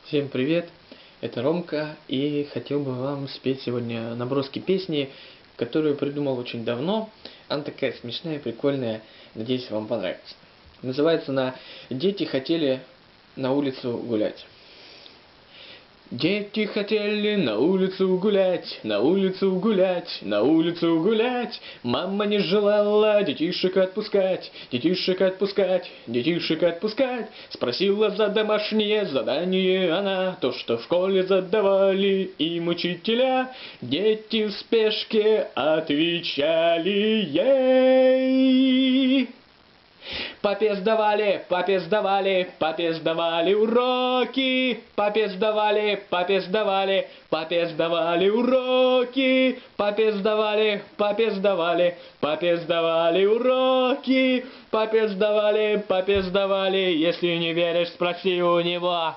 Всем привет, это Ромка, и хотел бы вам спеть сегодня наброски песни, которую придумал очень давно. Она такая смешная, прикольная, надеюсь, вам понравится. Называется она «Дети хотели на улицу гулять». Дети хотели на улицу гулять, на улицу гулять, на улицу гулять. Мама не желала детишек отпускать, детишек отпускать, детишек отпускать. Спросила за домашнее задание она, то, что в школе задавали им учителя. Дети в спешке отвечали ей. Папе сдавали, папе сдавали, папе сдавали уроки. Папе сдавали, папе сдавали, папе сдавали уроки. Папе сдавали, папе сдавали, папе сдавали уроки. Папе сдавали, если не веришь, спроси у него.